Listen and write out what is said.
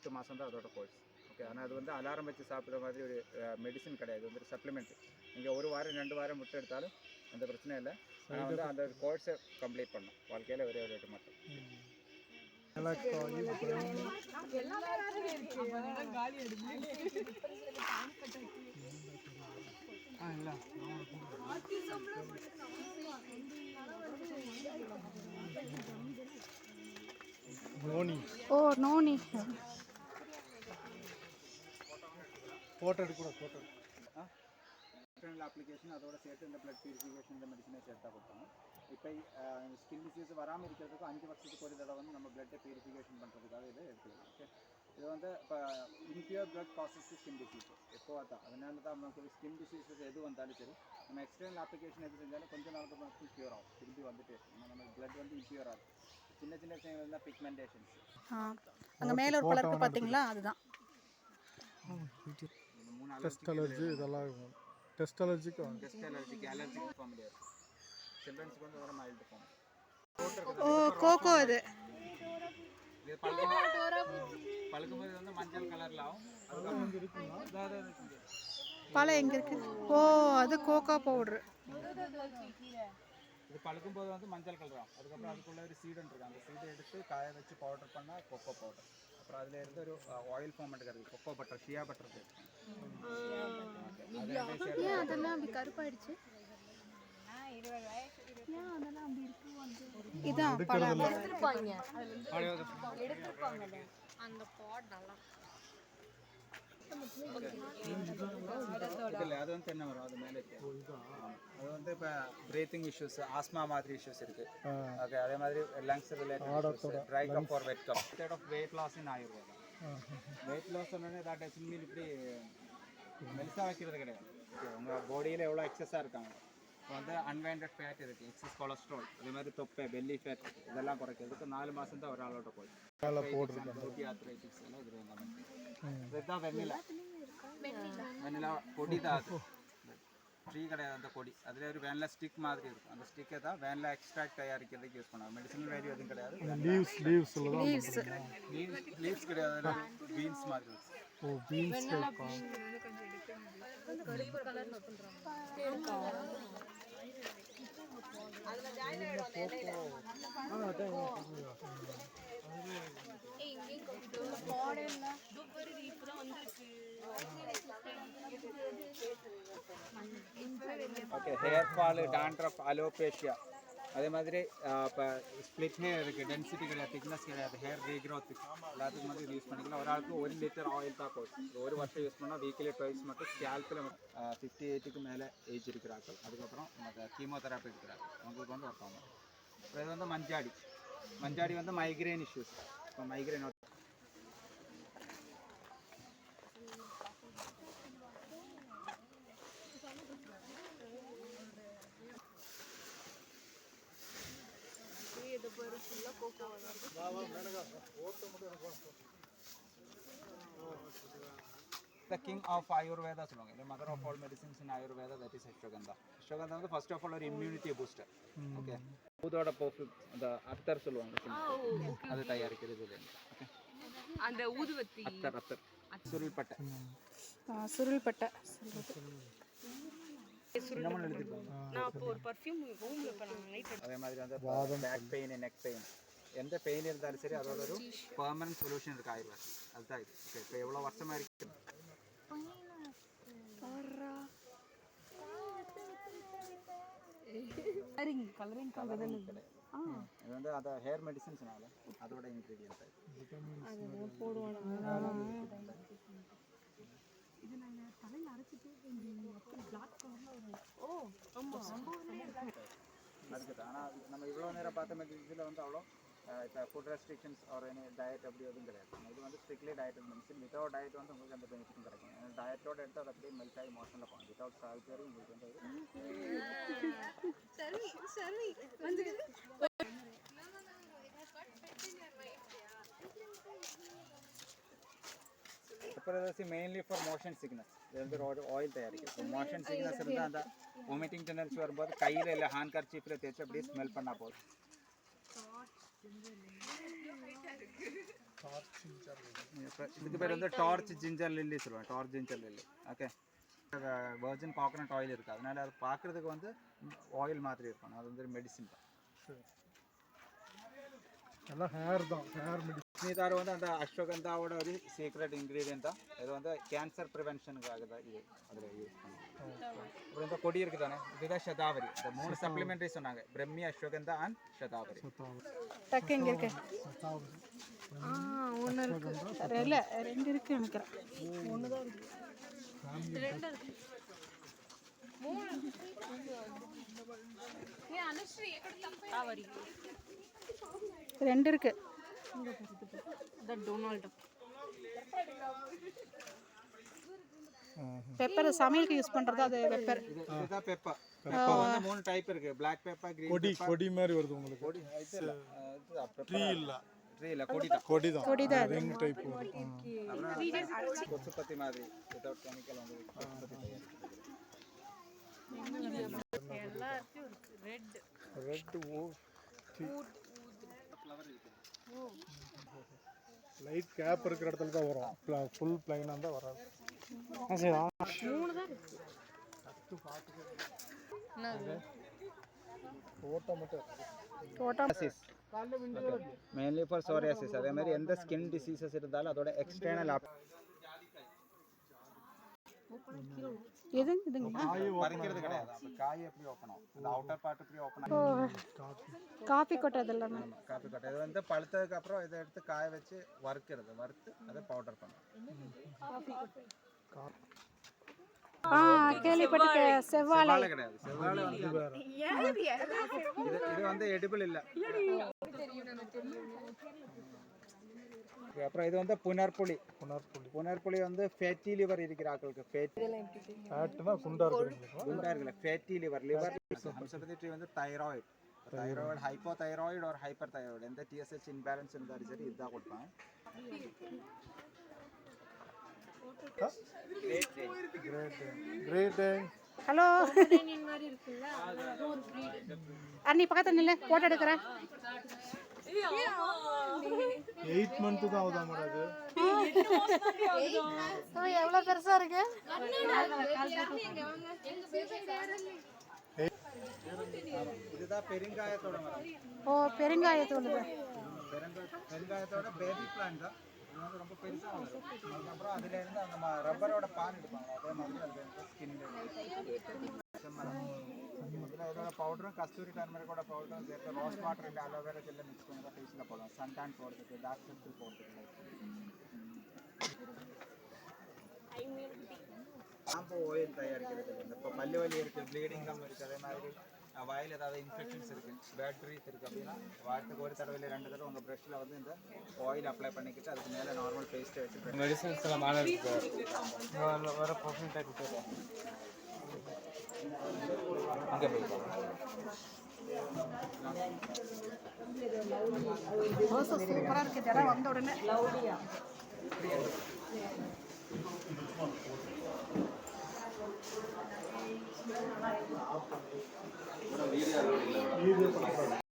8 மாதம் தான் அதோட கோர்ஸ். ஓகே, ஆனால் அது வந்து அலாரம் வச்சு சாப்பிட்ற மாதிரி ஒரு மெடிசன் கிடையாது, இது வந்து சப்ளிமெண்ட். நீங்கள் 1 வாரம் 2 வாரம் விட்டு எடுத்தாலும் அந்த பிரச்சனை இல்லை. ஆனால் வந்து அந்த கோர்ஸை கம்ப்ளீட் பண்ணணும் வாழ்க்கையில் ஒரே ஒரு வாட்டி மட்டும். ஓ நோனி ஃபோட்டோ எடுக்கூட ஃபோட்டோ அப்ளிகேஷன் அதோட சேர்த்து இந்த பிளட் பியூரிஃபிகேஷன் இந்த மெடிசனை சேர்த்தா கொடுத்தாங்க. இப்போ ஸ்கின் டிசீஸ் வராமல் இருக்கிறதுக்கு 5 வருஷத்துக்கு ஒரு தடவை வந்து நம்ம பிளட்டை பியூரிஃபிகேஷன் பண்ணுறதுக்காக இதை எடுத்துக்கலாம். ஓகே, இது வந்து இப்போ impure blood causes skin disease எப்போ தான், அதனால தான் நமக்கு ஸ்கின் டிசீஸஸ் எது வந்தாலும் சரி நம்ம எக்ஸ்டர்னல் அப்ளிகேஷன் எது செஞ்சாலும் கொஞ்சம் நாளுக்கு நமக்கு க்யூர் ஆகும், திரும்பி வந்துட்டு நம்ம பிளட் வந்து இம்பியூர் ஆகும். சின்ன சின்ன விஷயங்கள் தான் பிக்மெண்டேஷன்ஸ். அங்கே மேலே ஒரு கலருக்கு பார்த்தீங்களா, அதுதான் டெஸ்ட் அலர்ஜி இதெல்லாம் டெஸ்ட் அலர்ஜிக்கு ஃபார்ம் முடியாது. சில்ட்ரன்ஸ்க்கு வந்து வர மைல்டு ஃபார்ம். ஓ கோகோ இது பழுக்கும்போது வந்து மஞ்சள் கலரில் ஆகும். பழம் எங்கே இருக்கு? ஓ அது கோகோ பவுட்ரு. இது பழுக்கும்போது வந்து மஞ்சள் கலர் ஆகும். அதுக்கப்புறம் அதுக்குள்ளே ஒரு சீடுன்னு இருக்கு, அந்த சீடை எடுத்து காய வச்சு பவுடர் பண்ணால் கொக்கோ பவுடர். அப்புறம் அதில் இருந்து ஒரு ஆயில் ஃபார்ம் எடுக்கிறது கொக்கோ பட்டர், ஷியா பட்டர். அதெல்லாம் அப்படி கருப்பாயிடுச்சு. இதான் பழம் எடுத்துருப்பாங்க அந்த பாட் நல்லா இல்லை, அது வந்து தென்னை வரும், அது மேலே இருக்கு. அது வந்து இப்போ பிரீத்திங் இஷ்யூஸ், ஆஸ்மா மாதிரி இஷ்யூஸ் இருக்குது. ஓகே, அதே மாதிரி lungs related, dry cup or wet cup. Instead of weight loss in Ayurveda. Weight loss சொன்னோன்னே தாட்ட சிம்மி இப்படி மெலிசாக வைக்கிறது கிடையாது. உங்கள் பாடியில் எவ்வளோ எக்ஸஸாக இருக்காங்க. இப்போ வந்து அன்வான்ட் ஃபேட் இருக்குது, எக்ஸஸ் கொலஸ்ட்ரால், அதே மாதிரி தொப்பை, பெல்லி ஃபேட் இதெல்லாம் குறைக்கிறதுக்கு 4 மாதம் தான் ஒரு ஆளோட போய் ஆர்த்ரைட்டிக்ஸ் எல்லாம் இது இதுதான் வெண்ணிலா. வெண்ணிலா பொடி தான், அது ட்ரீ கிடையாது அந்த கொடி. அதில் ஒரு வேனிலா ஸ்டிக் மாதிரி இருக்கும், அந்த ஸ்டிக்கை தான் வேனிலா எக்ஸ்ட்ராக்ட் தயாரிக்கிறதுக்கு யூஸ் பண்ணுவாங்க. மெடிசனல் வேல்யூ எதுவும் கிடையாது. லீவ்ஸ் கிடையாது, பீன்ஸ் மாதிரி இருக்கும். Oh beans okay, hair fall, dandruff, alopecia, அதே மாதிரி இப்போ ஸ்ப்ளிட் ஹேர் இருக்குது, டென்சிட்டி கிடையாது, திக்னஸ் கிடையாது, ஹேர் ரீக்ரோத் எல்லாத்துக்கும் வந்து யூஸ் பண்ணிக்கலாம். ஒரு ஆளுக்கு 1 லிட்டர் ஆயில் தான் போகும். 1 வருஷம் யூஸ் பண்ணால் வீக்லி ட்வைஸ் மட்டும். ஸ்கேல்பில் 58க்கு மேலே ஏஜ் இருக்கிறார்கள், அதுக்கப்புறம் நம்ம கீமோதெராப்பி எடுக்கிறாங்க, அவங்களுக்கு வந்து ஒர்க் ஆகும். இப்போ இது வந்து மஞ்சாடி வந்து மைக்ரேன் இஷ்யூஸ். இப்போ migraine the king of Ayurveda சொல்லுவாங்க. the mother of all medicines in Ayurveda, that is ashwagandha. ashwagandha வந்து first of all ஒரு immunity booster. ஓகே, ஊதோட பர்ஃப்யூம் அந்த அத்தர் சொல்லுவாங்க, அது தயாரிக்கிறது இல்லை. ஓகே, அந்த ஊதுவத்தி அத்தர் சுருள்பட்டை சுருள்பட்டை இன்னமும் எழுதிருப்பாங்க. நான் இப்போ ஒரு பர்ஃப்யூம் ரூம்ல இப்ப நான் லைட் அதே மாதிரி வந்து பேக் பெயின், நெக் பெயின், எந்த பெயின் இருந்தாலும் சரி அதோட ஒரு பெர்மனன்ட் சொல்யூஷன் இருக்கு ஆயுர்வேதம். அதுதான் இது. ஓகே, இப்போ எவ்வளோ வருஷமாக இருக்கு கலரிங் இது வந்து அந்த ஹேர் மெடிசின்ஸ்னால அதோட இன்க்ரீடியன்ட் அது போடுவாங்க. இது நாங்க தலையில அரைச்சிட்டு பிளாக் கலர்ல ஒரு ஆமா அதுக்கு தான். ஆனால் நம்ம இவ்வளோ நேரம் பார்த்த மெடிசின்ஸில் வந்து அவ்வளோ இப்போ ஃபுட் ரெஸ்ட்ரிக்ஷன்ஸ் ஒரு டயட் அப்படி எதுவும் கிடையாது. இது வந்து strictly diet medicine. Without diet வந்து உங்களுக்கு அந்த பெனிஃபிட்டும் கிடைக்கும். டயட்டோட எடுத்து அதை அப்படியே மெல்ட் ஆகி மோஷனில் போகும். வித்தவுட் சால்ட் உங்களுக்கு வந்து அப்புறம் மெயின்லி ஃபார் மோஷன் சிக்னஸ். இது வந்து ஆயில் தயாரிக்கும். மோஷன் சிக்னஸ் இருந்தால் அந்த வாமிட்டிங் டெண்டன்சி வரும்போது கையில் இல்லை ஹேண்ட் கர்ச்சீஃபில் தேய்ச்சி அப்படியே ஸ்மெல் பண்ணால் போதும். இதுக்கு பேர் வந்து டார்ச் ஜிஞ்சர் லில்லி சொல்லுவாங்க. Torch ginger lily. Okay, virgin coconut oil இருக்குது, அதனால அது பார்க்குறதுக்கு வந்து ஆயில் மாதிரி இருக்கும். அது வந்து மெடிசின் தான். எல்லாம் ஹேர் தான், ஹேர் மெடிசன். இதார் வந்து அந்த அஸ்வகந்தாவோட ஒரு சீக்ரெட் இன்க்ரீடியன்ட் தான். இது வந்து கேன்சர் ப்ரிவென்ஷனுக்காக தான் இது அதில் யூஸ் பண்ணுவோம். அப்புறம் இந்த கொடி இருக்குது தானே, இதுதான் சதாவரி. இந்த 3 சப்ளிமெண்ட்ரி சொன்னாங்க, பிரம்மி, அஸ்வகந்தா அண்ட் சதாவரி. டக்கு எங்கே இருக்கு? ஒன்று இருக்கு, இல்லை 2 இருக்கு நினைக்கிறேன். ஒன்று தான் இருக்கு. 2 இருக்கு. பெப்பர் சமையலுக்கு யூஸ் பண்றது, அது பெப்பர். இதுதான் பெப்பர். பெப்பர் வந்து 3 டைப் இருக்கு. Black pepper, green கொடி pepper. கொடி மாதிரி வருது உங்களுக்கு. கொடி இது இல்ல, ட்ரீ இல்ல, ட்ரீ இல்ல, கொடி தான். கொடி தான் ரிங் டைப் வரும். அப்புறம் கொசுப்பத்தி மாதிரி வித்அவுட் கெமிக்கல் வந்து கொசுப்பத்தி தயாரிக்கிறது. ரெட் லைட் கேப் இருக்கிற இடத்துல தான் வரும், ஃபுல் பிளைனாக தான் வராது. Mainly for psoriasis. அதே மாதிரி எந்த ஸ்கின் டிசீசஸ் இருந்தாலும் அதோட எக்ஸ்டர்னல் பறிக்கிறது கிடையாது. அப்போ காய் எப்படி ஓப்பன் ஆகும், அந்த அவுட்டர் பார்ட் எப்படி ஓப்பன் ஆகும். காஃபி கொட்டை அதெல்லாம். காப்பி கொட்டை இது வந்து பழுத்ததுக்கு அப்புறம் இதை எடுத்து காய வச்சு வறுக்கிறது, வறுத்து அதை பவுடர் பண்ணும். கேள்விப்பட்டு செவ்வாழை கிடையாது. செவ்வாழை வந்து இது வந்து எடிபிள் இல்லை. அப்புறம் இது வந்து புனர்புளி. புனர்புளி வந்து ஃபேட்டி லிவர் இருக்கிற ஆட்களுக்கு. ஃபேட்னா குண்டா இருக்குல்ல, ஃபேட்டி லிவர். லிவர் ஹம்சபதி ட்ரீ வந்து தைராய்டு. தைராய்டு, ஹைப்போதைராய்டு ஒரு ஹைப்பர் தைராய்டு, எந்த டிஎஸ்ஹெச் இன்பேலன்ஸ் இருந்தாலும் சரி இதுதான் கொடுப்பாங்க. ஹலோ அண்ணி பக்கத்துல நில்ல, போட்டோ எடுக்கிறேன். 8 months தான் ஆகுதா மேடம்? அது எவ்வளோ பெருசா இருக்கு. இதுதான் பெருங்காயத்தோட மரம். ஓ, பெருங்காயத்தோட. பெருங்காயத்தோட பேபி பிளான்ட் தான். இது வந்து ரொம்ப பெருசாக வரும். அதுக்கப்புறம் அதுலேருந்து அந்த ரப்பரோட பான் எடுப்பாங்க, அதே மாதிரி அதுலேருந்து ஸ்கின். இதோட பவுடரும் கஸ்தூரி டர்மரிக்கோட பவுடரும் சேர்த்து ரோஸ் வாட்டர் இல்லை அலோவேரா ஜெல்லை மிக்ஸ் பண்ணி தான் ஃபேஸில் போடலாம். சன்டான் போடுறதுக்கு, டார்க் சர்க்கிள் போடுறதுக்கு. ஷாம்பு ஆயில் தயாரிக்கிறது. இப்போ பல்லு வலி இருக்குது, ப்ளீடிங் கம் இருக்குது, அதே மாதிரி வாயில் ஏதாவது இன்ஃபெக்ஷன்ஸ் இருக்குது, பேட் ப்ரீத் இருக்குது அப்படின்னா வாரத்துக்கு 1 தடவை இல்லை 2 தடவை உங்கள் ப்ரெஷ்ஷில் வந்து இந்த ஆயில் அப்ளை பண்ணிக்கிட்டு அதுக்கு மேலே நார்மல் பேஸ்ட்டை வச்சு மெடிசன்ஸ் எல்லாம் மேலே இருக்குது. வேறு ப்ரொஃபைல் டைப் இருக்குது. அங்கே போய் சூப்பராக இருக்குது. இடம் வந்த உடனே